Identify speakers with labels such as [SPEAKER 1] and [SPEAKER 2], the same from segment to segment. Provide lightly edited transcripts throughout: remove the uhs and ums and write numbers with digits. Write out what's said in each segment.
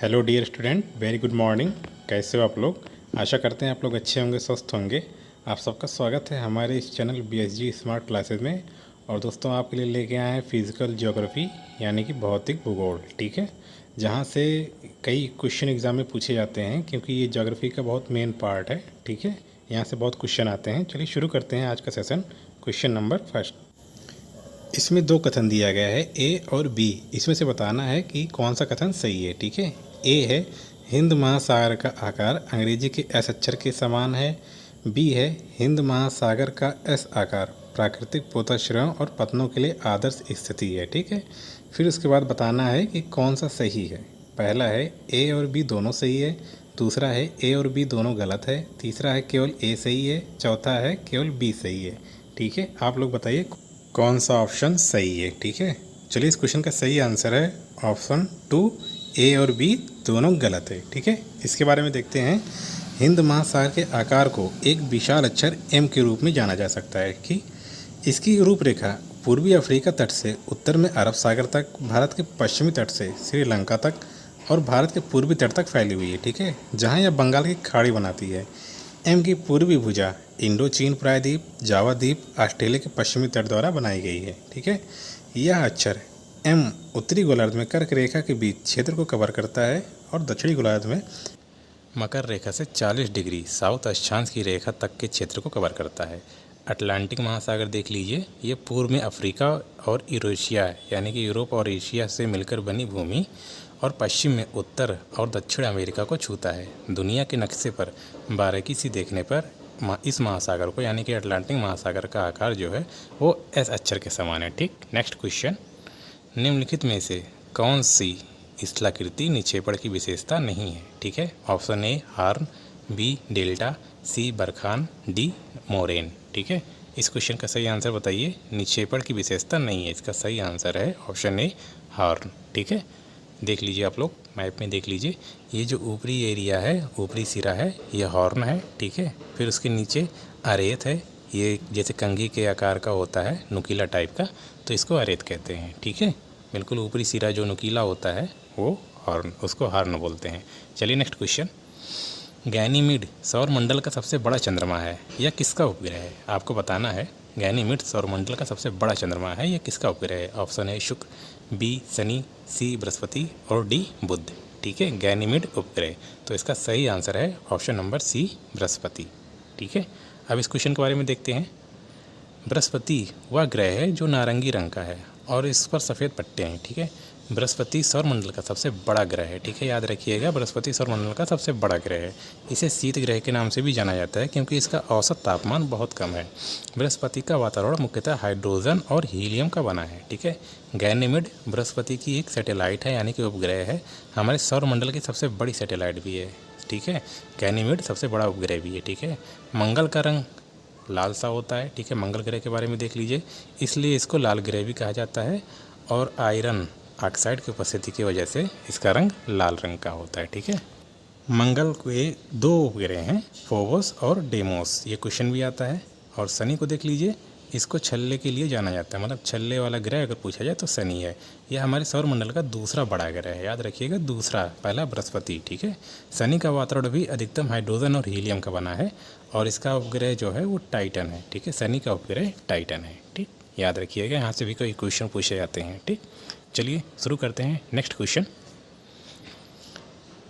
[SPEAKER 1] Hello dear student, very good morning. कैसे हो आप लोग? आशा करते हैं आप लोग अच्छे होंगे, स्वस्थ होंगे। आप सबका स्वागत है हमारे इस चैनल BSG स्मार्ट क्लासेस में। और दोस्तों, आपके लिए लेके आए हैं फिज़िकल ज्योग्राफी यानी कि भौतिक भूगोल। ठीक है, जहाँ से कई क्वेश्चन एग्ज़ाम में पूछे जाते हैं, क्योंकि ये ज्योग्राफी का बहुत मेन पार्ट है। ठीक है, यहाँ से बहुत क्वेश्चन आते हैं। चलिए शुरू करते हैं आज का सेशन। Question number first. इसमें दो कथन दिया गया है, ए और बी। इसमें से बताना है कि कौन सा कथन सही है। ठीक है, ए है हिंद महासागर का आकार अंग्रेजी के एस अक्षर के समान है। बी है हिंद महासागर का एस आकार प्राकृतिक पोताश्रयों और पतनों के लिए आदर्श स्थिति है। ठीक है, फिर उसके बाद बताना है कि कौन सा सही है। पहला है ए और बी दोनों सही है। दूसरा है ए और बी दोनों गलत है। तीसरा है केवल ए सही है। चौथा है केवल बी सही है। ठीक है, आप लोग बताइए कौन सा ऑप्शन सही है। ठीक है, चलिए इस क्वेश्चन का सही आंसर है ऑप्शन 2, ए और बी दोनों गलत है। ठीक है, इसके बारे में देखते हैं। हिंद महासागर के आकार को एक विशाल अक्षर एम के रूप में जाना जा सकता है कि इसकी रूपरेखा पूर्वी अफ्रीका तट से उत्तर में अरब सागर तक, भारत के पश्चिमी तट से श्रीलंका तक और भारत के पूर्वी तट तक फैली हुई है। ठीक है, जहाँ यह बंगाल की खाड़ी बनाती है। एम की पूर्वी भुजा इंडो चीन प्रायद्वीप, जावा द्वीप, ऑस्ट्रेलिया के पश्चिमी तट द्वारा बनाई गई है। ठीक है, यह अक्षर एम उत्तरी गोलार्ध में कर्क रेखा के बीच क्षेत्र को कवर करता है और दक्षिणी गोलार्ध में मकर रेखा से 40 डिग्री साउथ अक्षांश की रेखा तक के क्षेत्र को कवर करता है। अटलांटिक महासागर देख लीजिए, ये पूर्व में अफ्रीका और यूरेशिया यानी कि यूरोप और एशिया से मिलकर बनी भूमि और पश्चिम में उत्तर और दक्षिण अमेरिका को छूता है। दुनिया के नक्शे पर बारीकी से देखने पर इस महासागर को यानी कि अटलांटिक महासागर का आकार जो है वो एस अक्षर के समान है। ठीक, नेक्स्ट क्वेश्चन। निम्नलिखित में से कौन सी स्थलाकृति निक्षेपण की विशेषता नहीं है? ठीक है, option A horn, B delta, C barchan, D moraine. ठीक है, इस क्वेश्चन का सही आंसर बताइए। निक्षेपण की विशेषता नहीं है, इसका सही आंसर है ऑप्शन ए हार्न। ठीक है, देख लीजिए आप लोग मैप में देख लीजिए, ये जो ऊपरी एरिया है, ऊपरी सिरा है, ये हॉर्न है। ठीक है, फिर उसके नीचे अरेत है, ये जैसे कंघी के आकार का होता है, नुकीला टाइप का, तो इसको अरेत कहते हैं। ठीक है, बिल्कुल ऊपरी सिरा जो नुकीला होता है वो हॉर्न, उसको हॉर्न बोलते हैं। चलिए नेक्स्ट क्वेश्चन। गैनीमीड सौर मंडल का सबसे बड़ा चंद्रमा है, यह किसका उपग्रह है? आपको बताना है गैनीमीड सौर मंडल का सबसे बड़ा चंद्रमा है, यह किसका उपग्रह है? ऑप्शन है शुक्र, बी शनि, सी बृहस्पति और डी बुध। ठीक है, गैनीमीड उपग्रह, तो इसका सही आंसर है ऑप्शन नंबर सी बृहस्पति। ठीक है, अब इस क्वेश्चन के बारे में देखते हैं। बृहस्पति वह ग्रह है जो नारंगी रंग का है और इस पर सफ़ेद पट्टे हैं। ठीक है, बृहस्पति सौरमंडल का सबसे बड़ा ग्रह है। ठीक है, याद रखिएगा, बृहस्पति सौरमंडल का सबसे बड़ा ग्रह है। इसे शीत ग्रह के नाम से भी जाना जाता है क्योंकि इसका औसत तापमान बहुत कम है। बृहस्पति का वातावरण मुख्यतः हाइड्रोजन और हीलियम का बना है। ठीक है, गैनीमेड बृहस्पति की एक सैटेलाइट है यानी कि उपग्रह है, हमारे सौरमंडल की सबसे बड़ी सैटेलाइट भी है। ठीक है, गैनीमेड सबसे बड़ा उपग्रह भी है। ठीक है, मंगल का रंग लाल सा होता है। ठीक है, मंगल ग्रह के बारे में देख लीजिए, इसलिए इसको लाल ग्रह भी कहा जाता है और आयरन ऑक्साइड की उपस्थिति की वजह से इसका रंग लाल रंग का होता है। ठीक है, मंगल के दो उपग्रह हैं, फोबोस और डेमोस, ये क्वेश्चन भी आता है। और शनि को देख लीजिए, इसको छल्ले के लिए जाना जाता है, मतलब छल्ले वाला ग्रह अगर पूछा जाए तो शनि है। यह हमारे सौरमंडल का दूसरा बड़ा ग्रह है, याद रखिएगा, दूसरा, पहला बृहस्पति। ठीक है, शनि का वातावरण भी अधिकतम हाइड्रोजन और हीलियम का बना है और इसका उपग्रह जो है वो टाइटन है। ठीक है, शनि का उपग्रह टाइटन है। ठीक, याद रखिएगा, यहाँ से भी कोई क्वेश्चन पूछे जाते हैं। ठीक, चलिए शुरू करते हैं नेक्स्ट क्वेश्चन।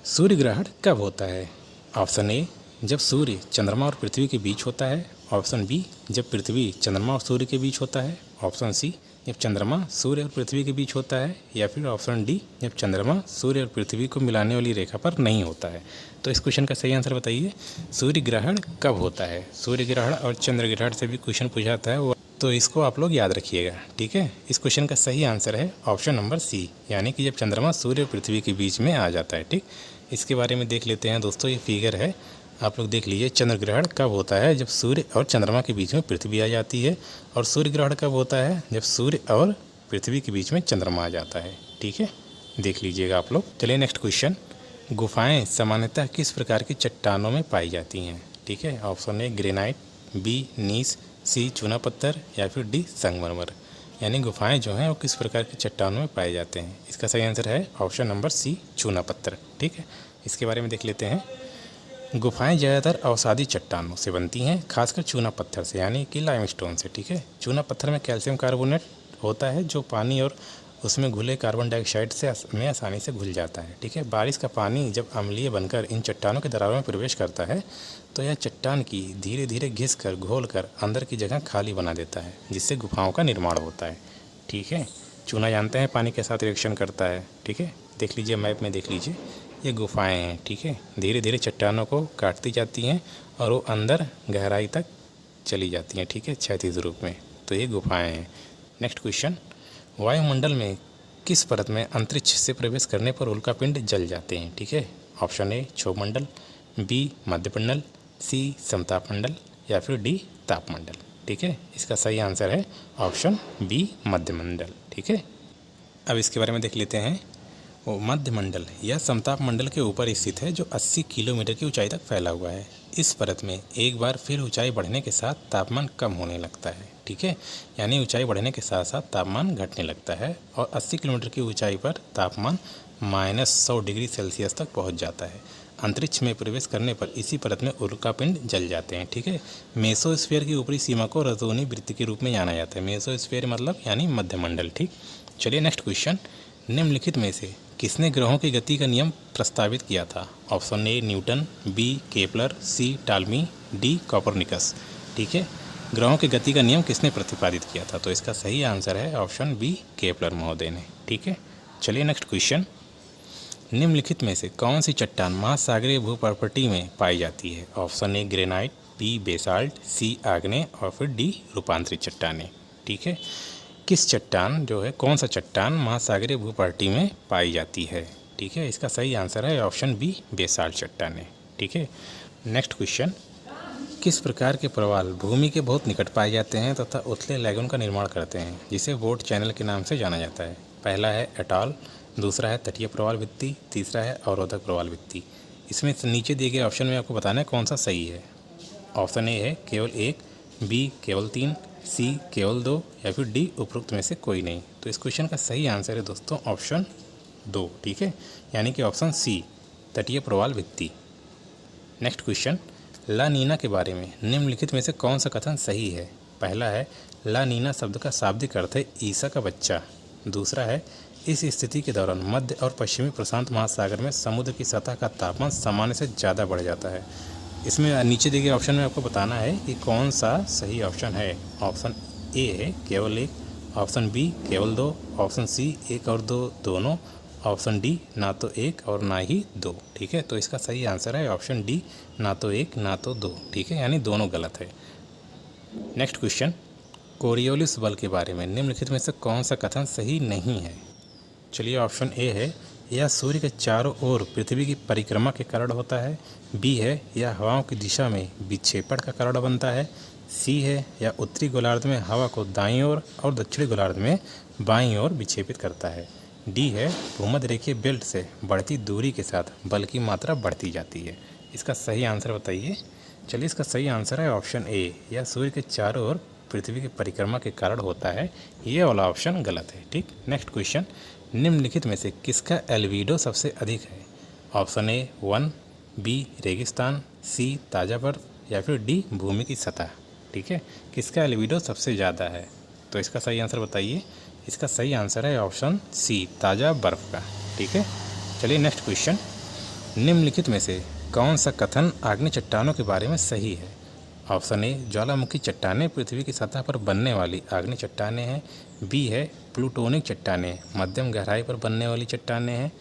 [SPEAKER 1] सूर्य ग्रहण कब होता है? ऑप्शन ए जब सूर्य चंद्रमा और पृथ्वी के बीच होता है। ऑप्शन बी जब पृथ्वी चंद्रमा और सूर्य के बीच होता है। ऑप्शन सी जब चंद्रमा सूर्य और पृथ्वी के बीच होता है। या फिर ऑप्शन डी जब चंद्रमा सूर्य और पृथ्वी को मिलाने वाली रेखा पर नहीं होता है। तो इस क्वेश्चन का सही आंसर बताइए, सूर्य ग्रहण कब होता है? सूर्य ग्रहण और चंद्र ग्रहण से भी क्वेश्चन पूछा जाता है, तो इसको आप लोग याद रखिएगा। ठीक है, इस क्वेश्चन का सही आंसर है ऑप्शन नंबर सी, यानी कि जब चंद्रमा सूर्य और पृथ्वी के बीच में आ जाता है। ठीक, इसके बारे में देख लेते हैं दोस्तों, ये फिगर है, आप लोग देख लीजिए। चंद्र ग्रहण कब होता है? जब सूर्य और चंद्रमा के बीच में पृथ्वी आ जाती है। और सूर्य ग्रहण कब होता है? जब सूर्य और पृथ्वी के बीच में चंद्रमा आ जाता है। ठीक है, देख लीजिएगा आप लोग। चलिए नेक्स्ट क्वेश्चन। गुफाएं सामान्यतः किस प्रकार की चट्टानों में पाई जाती हैं? ठीक है, ऑप्शन ए ग्रेनाइट, बी नीस, सी चूना पत्थर या फिर डी संगमरमर। यानी गुफाएं जो हैं वो किस प्रकार की चट्टानों में पाए जाते हैं। इसका सही आंसर है ऑप्शन नंबर सी, चूना पत्थर। ठीक है, इसके बारे में देख लेते हैं। गुफाएं ज़्यादातर अवसादी चट्टानों से बनती हैं, खासकर चूना पत्थर से यानी कि लाइमस्टोन से। ठीक है, चूना पत्थर में कैल्शियम कार्बोनेट होता है जो पानी और उसमें घुले कार्बन डाइऑक्साइड से में आसानी से घुल जाता है। ठीक है, बारिश का पानी जब अम्लीय बनकर इन चट्टानों की दरारों में प्रवेश करता है तो यह चट्टान की धीरे धीरे घिस कर घोल कर अंदर की जगह खाली बना देता है, जिससे गुफाओं का निर्माण होता है। ठीक है, चूना जानते हैं पानी के साथ रिएक्शन करता है। ठीक है, देख लीजिए मैप में, देख लीजिए ये गुफाएं हैं। ठीक है, धीरे धीरे चट्टानों को काटती जाती हैं और वो अंदर गहराई तक चली जाती हैं। ठीक है, क्षैतिज रूप में, तो ये गुफाएं हैं। नेक्स्ट क्वेश्चन, वायुमंडल में किस परत में अंतरिक्ष से प्रवेश करने पर उल्कापिंड जल जाते हैं। ठीक है, ऑप्शन ए क्षोभमंडल, बी मध्यमंडल, सी समतापमंडल या फिर डी तापमंडल। ठीक है, इसका सही आंसर है ऑप्शन बी मध्यमंडल। ठीक है, अब इसके बारे में देख लेते हैं। वो मध्यमंडल या समताप मंडल के ऊपर स्थित है जो 80 किलोमीटर की ऊंचाई तक फैला हुआ है। इस परत में एक बार फिर ऊंचाई बढ़ने के साथ तापमान कम होने लगता है। ठीक है, यानी ऊंचाई बढ़ने के साथ साथ तापमान घटने लगता है और 80 किलोमीटर की ऊंचाई पर तापमान -100 डिग्री सेल्सियस तक पहुंच जाता है। अंतरिक्ष में प्रवेश करने पर इसी परत में उल्कापिंड जल जाते हैं। ठीक है, मेसोस्फीयर की ऊपरी सीमा को रजोनी वृत्त के रूप में जाना जाता है। मेसोस्फीयर मतलब यानी मध्यमंडल। ठीक, चलिए नेक्स्ट क्वेश्चन, निम्नलिखित में से किसने ग्रहों की गति का नियम प्रस्तावित किया था। Option A Newton, B Kepler, C Ptolemy, D Copernicus. ठीक है, ग्रहों की गति का नियम किसने प्रतिपादित किया था, तो इसका सही आंसर है ऑप्शन बी केपलर महोदय ने। ठीक है, चलिए नेक्स्ट क्वेश्चन, निम्नलिखित में से कौन सी चट्टान महासागरीय भूपर्पटी में पाई जाती है। Option A granite, B basalt, C आग्नेय और फिर डी रूपांतरित चट्टानें। ठीक है, किस चट्टान जो है, कौन सा चट्टान महासागरीय भूपर्पटी में पाई जाती है। ठीक है, इसका सही आंसर है ऑप्शन बी बेसाल्ट चट्टानें। ठीक है, नेक्स्ट क्वेश्चन, किस प्रकार के प्रवाल भूमि के बहुत निकट पाए जाते हैं तथा उथले लैगून का निर्माण करते हैं, जिसे वोट चैनल के नाम से जाना जाता है। पहला है एटॉल, दूसरा है तटीय प्रवाल भित्ति, तीसरा है अवरोधक प्रवाल भित्ति। इसमें नीचे दिए गए ऑप्शन में आपको बताना है कौन सा सही है। ऑप्शन ए है केवल एक, बी केवल 3, सी केवल 2 या फिर डी उपरोक्त में से कोई नहीं। तो इस क्वेश्चन का सही आंसर है दोस्तों ऑप्शन 2। ठीक है, यानी कि ऑप्शन सी तटीय प्रवाल भित्ति। नेक्स्ट क्वेश्चन, ला नीना के बारे में निम्नलिखित में से कौन सा कथन सही है। पहला है ला नीना शब्द का शाब्दिक अर्थ है ईसा का बच्चा। दूसरा है इस स्थिति के दौरान मध्य और पश्चिमी प्रशांत महासागर में समुद्र की सतह का तापमान सामान्य से ज़्यादा बढ़ जाता है। इसमें नीचे दिए गए ऑप्शन में आपको बताना है कि कौन सा सही ऑप्शन है। ऑप्शन ए है केवल एक, ऑप्शन बी केवल 2, ऑप्शन सी 1 और 2 दोनों, ऑप्शन डी ना तो 1 और ना ही 2। ठीक है, तो इसका सही आंसर है ऑप्शन डी ना तो 1 ना तो 2। ठीक है, यानी दोनों गलत है। नेक्स्ट क्वेश्चन, कोरियोलिस बल के बारे में निम्नलिखित में से कौन सा कथन सही नहीं है। चलिए, ऑप्शन ए है यह सूर्य के चारों ओर पृथ्वी की परिक्रमा के कारण होता है, बी है यह हवाओं की दिशा में विक्षेपण का कारण बनता है, सी है या उत्तरी गोलार्ध में हवा को दाईं ओर और दक्षिणी गोलार्ध में बाईं ओर विक्षेपित करता है, डी है भूमध्य रेखीय बेल्ट से बढ़ती दूरी के साथ बल की मात्रा बढ़ती जाती है। इसका सही आंसर बताइए। चलिए, इसका सही आंसर है ऑप्शन ए यह सूर्य के चारों ओर पृथ्वी की परिक्रमा के कारण होता है। ये वाला ऑप्शन गलत है। ठीक, नेक्स्ट क्वेश्चन, निम्नलिखित में से किसका एल्बिडो सबसे अधिक है। ऑप्शन ए वन, बी रेगिस्तान, सी ताज़ा बर्फ या फिर डी भूमि की सतह। ठीक है, किसका एल्बिडो सबसे ज़्यादा है, तो इसका सही आंसर बताइए। इसका सही आंसर है ऑप्शन सी ताज़ा बर्फ का। ठीक है, चलिए नेक्स्ट क्वेश्चन, निम्नलिखित में से कौन सा कथन आग्नेय चट्टानों के बारे में सही है। ऑप्शन ए ज्वालामुखी चट्टानें पृथ्वी की सतह पर बनने वाली आग्नेय चट्टानें हैं, बी है प्लूटोनिक चट्टानें मध्यम गहराई पर बनने वाली चट्टानें हैं,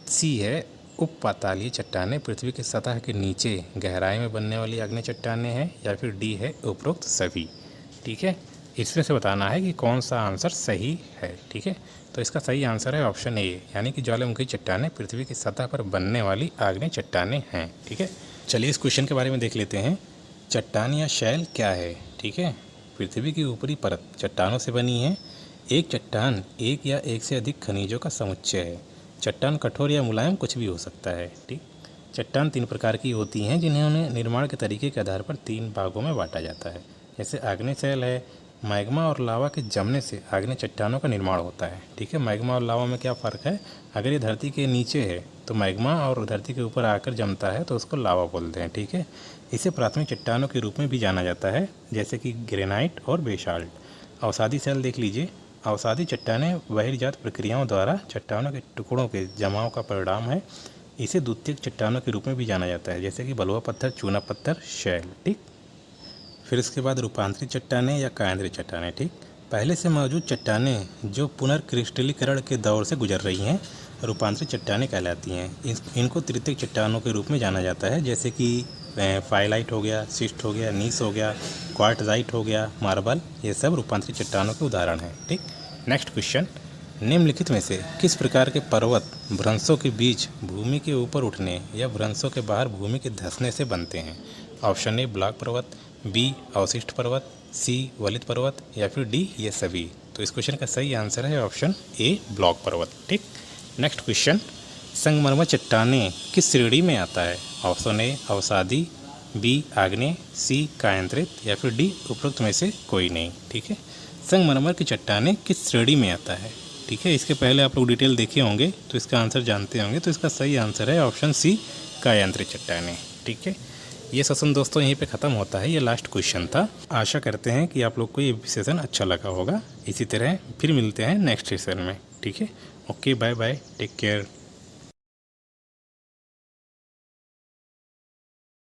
[SPEAKER 1] सी है उपपातालीय चट्टानें पृथ्वी की सतह के नीचे गहराई में बनने वाली आग्नेय चट्टानें हैं, या फिर डी है उपरोक्त सभी। ठीक है, इसमें से बताना है कि कौन सा आंसर सही है। ठीक है, तो इसका सही आंसर है ऑप्शन ए, यानी कि ज्वालामुखी चट्टानें पृथ्वी की सतह पर बनने वाली आग्नेय चट्टानें हैं। ठीक है, चलिए इस क्वेश्चन के बारे में देख लेते हैं। चट्टान या शैल क्या है। ठीक है, पृथ्वी की ऊपरी परत चट्टानों से बनी है। एक चट्टान एक या एक से अधिक खनिजों का समुच्चय है। चट्टान कठोर या मुलायम कुछ भी हो सकता है। ठीक, चट्टान 3 प्रकार की होती हैं जिन्हें निर्माण के तरीके के आधार पर 3 भागों में बांटा जाता है, जैसे आग्नेय शैल है, मैग्मा और लावा के जमने से आग्नेय चट्टानों का निर्माण होता है। ठीक है, मैग्मा और लावा में क्या फ़र्क है? अगर ये धरती के नीचे है तो मैग्मा और धरती के ऊपर आकर जमता है तो उसको लावा बोलते हैं। ठीक है, इसे प्राथमिक चट्टानों के रूप में भी जाना जाता है, जैसे कि ग्रेनाइट और बेसाल्ट। अवसादी सेल देख लीजिए। अवसादी चट्टानें बहिर्जात प्रक्रियाओं द्वारा चट्टानों के टुकड़ों के जमाव का परिणाम है। इसे द्वितीयक चट्टानों के रूप में भी जाना जाता है, जैसे कि बलुआ पत्थर, चूना पत्थर, शैल। ठीक, फिर इसके बाद रूपांतरित चट्टानें या कायांतरित चट्टानें। ठीक, पहले से मौजूद चट्टानें जो पुनर्क्रिस्टलीकरण के दौर से गुजर रही हैं रूपांतरित चट्टानें कहलाती हैं। इनको तृतीयक चट्टानों के रूप में जाना जाता है, जैसे कि फाइलाइट हो गया, सिस्ट हो गया, नीस हो गया, क्वार्टजाइट हो गया, मार्बल, ये सब रूपांतरित चट्टानों के उदाहरण हैं। ठीक, नेक्स्ट क्वेश्चन, निम्नलिखित में से किस प्रकार के पर्वत भ्रंशों के बीच भूमि के ऊपर उठने या भ्रंशों के बाहर भूमि के धंसने से बनते हैं? ऑप्शन ए ब्लॉक पर्वत, बी अवशिष्ट पर्वत, सी वलित पर्वत, या फिर डी ये सभी। तो इस क्वेश्चन का सही आंसर है ऑप्शन ए ब्लॉक पर्वत। ठीक, नेक्स्ट क्वेश्चन, संगमरमर चट्टानें किस श्रेणी में आता है? ऑप्शन ए अवसादी, बी आग्नेय, सी कायांतरित, या फिर डी उपरोक्त में से कोई नहीं। ठीक है, संगमरमर की चट्टानें किस श्रेणी में आता है? ठीक है, इसके पहले आप लोग डिटेल देखे होंगे तो इसका आंसर जानते होंगे, तो इसका सही आंसर है ऑप्शन सी कायांतरित चट्टानें। ठीक है, ये सेशन दोस्तों यहीं पे ख़त्म होता है। ये लास्ट क्वेश्चन था। आशा करते हैं कि आप लोग को ये सेशन अच्छा लगा होगा। इसी तरह फिर मिलते हैं नेक्स्ट सेशन में। ठीक है, okay, bye bye, take care.